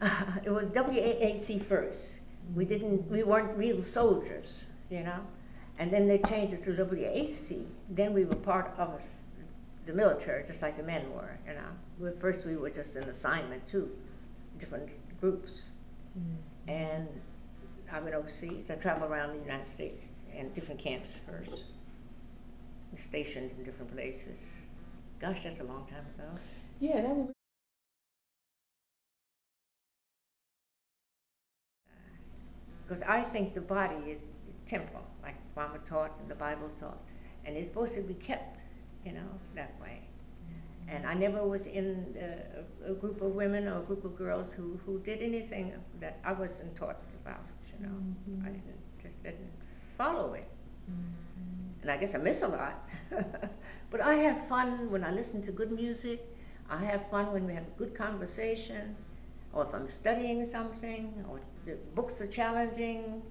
It was WAAC first. We weren't real soldiers, you know? And then they changed it to WAC. Then we were part of the military, just like the men were, you know? First we were just an assignment to different groups. And I went overseas. I traveled around the United States in different camps first. Stationed in different places. Gosh, that's a long time ago. Yeah, that would. Because I think the body is a temple, like Mama taught and the Bible taught, and it's supposed to be kept, you know, that way. And I never was in a group of women or a group of girls who did anything that I wasn't taught about, you know. I just didn't follow it. And I guess I miss a lot. But I have fun when I listen to good music. I have fun when we have a good conversation, or if I'm studying something, or the books are challenging,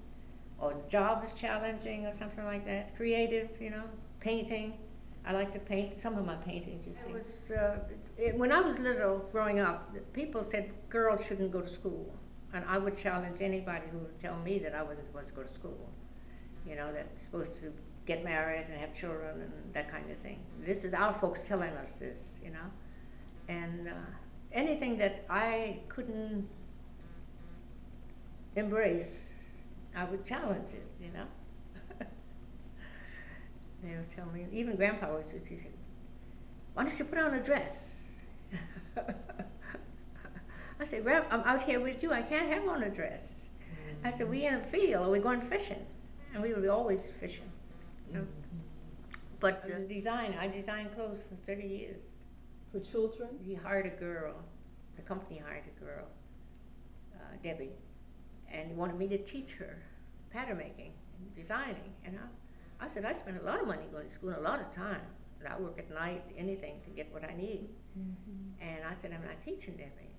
or the job is challenging, or something like that. Creative, you know, painting. I like to paint. Some of my paintings, you see. When I was little, growing up, people said girls shouldn't go to school. And I would challenge anybody who would tell me that I wasn't supposed to go to school. You know, that you're supposed to get married and have children and that kind of thing. This is our folks telling us this, you know. And anything that I couldn't embrace, I would challenge it, you know. They would tell me, even Grandpa would say, why don't you put on a dress? I said, Grandpa, I'm out here with you, I can't have on a dress. I said, we in the field, or we're going fishing. And we were always fishing. You know? But as a designer, I designed clothes for 30 years. For children? He hired a girl, the company hired a girl, Debbie, and wanted me to teach her pattern making and designing, you know. I said, I spent a lot of money going to school and a lot of time. And I work at night, anything to get what I need. And I said, I'm not teaching Debbie.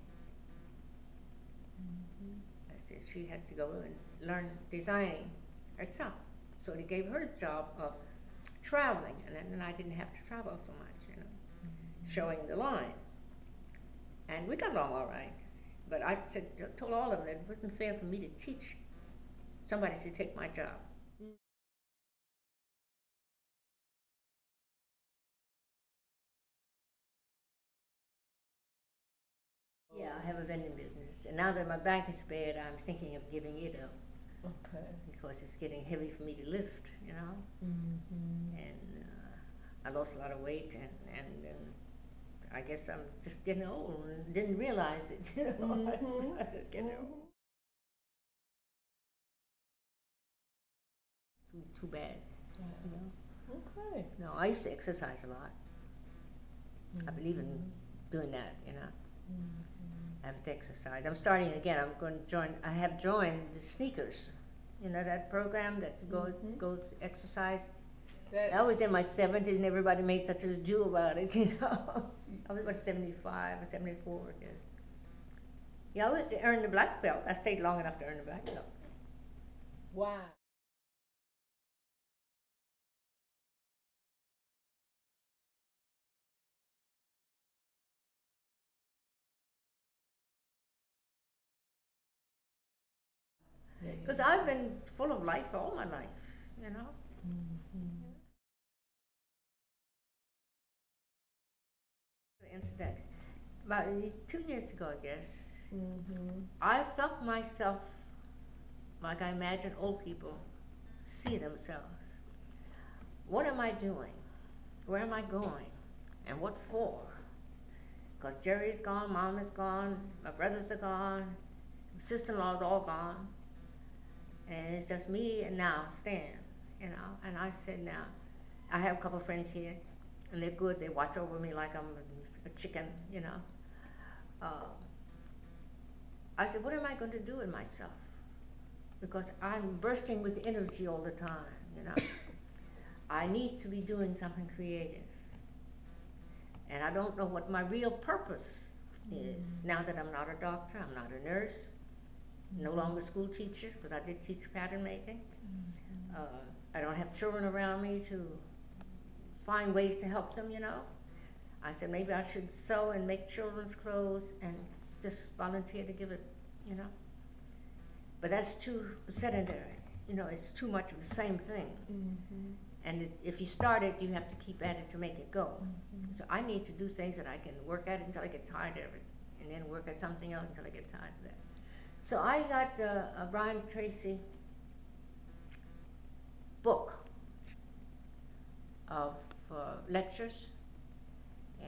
I said, she has to go and learn designing herself. So they gave her the job of traveling, and then I didn't have to travel so much, you know, showing the line. And we got along all right. But I said, told all of them that it wasn't fair for me to teach somebody to take my job. Yeah, I have a vending business, and now that my back is bad, I'm thinking of giving it up. Okay. Because it's getting heavy for me to lift, you know. And I lost a lot of weight, and I guess I'm just getting old and didn't realize it, you know. I was just getting old. Too bad, you know. Okay. No, I used to exercise a lot. I believe in doing that, you know. I have to exercise. I'm starting again. I'm going to join. I have joined the Sneakers. You know that program that you go to exercise. I was in my 70s, and everybody made such a deal about it. You know, I was about 75 or 74, I guess. Yeah, I earned the black belt. I stayed long enough to earn the black belt. Wow. Because I've been full of life all my life, you know. Incident about 2 years ago, I guess. I felt myself like I imagine old people see themselves. What am I doing? Where am I going? And what for? Because Jerry's gone, Mom is gone, my brothers are gone, sister-in-law's all gone. And it's just me and now Stan, you know. And I said, now, I have a couple of friends here, and they're good. They watch over me like I'm a chicken, you know. I said, what am I going to do with myself? Because I'm bursting with energy all the time, you know. I need to be doing something creative. And I don't know what my real purpose is now that I'm not a doctor, I'm not a nurse. No longer a school teacher, because I did teach pattern making. I don't have children around me to find ways to help them, you know. I said maybe I should sew and make children's clothes and just volunteer to give it you know. But that's too sedentary, you know, it's too much of the same thing. Mm-hmm. And if you start it, you have to keep at it to make it go. Mm-hmm. So I need to do things that I can work at until I get tired of it, and then work at something else until I get tired of that. So I got a Brian Tracy book of lectures,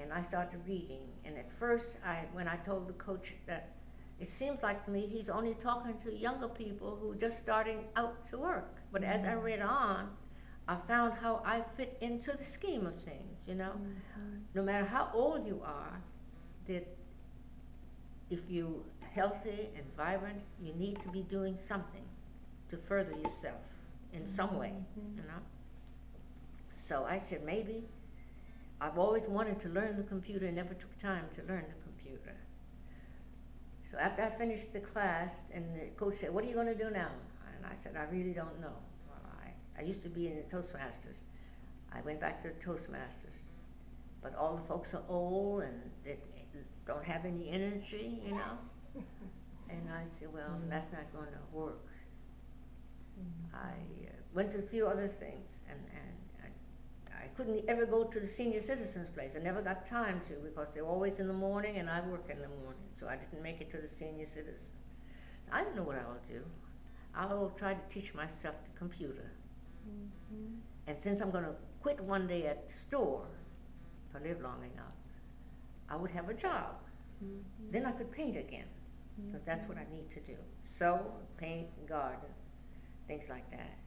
and I started reading. And at first, when I told the coach that it seems like to me he's only talking to younger people who are just starting out to work. But as I read on, I found how I fit into the scheme of things, you know. Mm-hmm. No matter how old you are, that if you're healthy and vibrant, you need to be doing something to further yourself in some way, you know. So I said, maybe. I've always wanted to learn the computer and never took time to learn the computer. So after I finished the class, and the coach said, what are you going to do now? And I said, I really don't know. Well, I used to be in the Toastmasters. I went back to the Toastmasters. But all the folks are old and they don't have any energy, you know. And I said, well, that's not going to work. I went to a few other things, and I couldn't ever go to the senior citizens place. I never got time to, because they're always in the morning and I work in the morning, so I didn't make it to the senior citizen. So I don't know what I'll do. I will try to teach myself the computer. Mm-hmm. And since I'm going to quit one day at the store, if I live long enough, I would have a job. Mm-hmm. Then I could paint again, because that's what I need to do. Sew, paint, garden, things like that.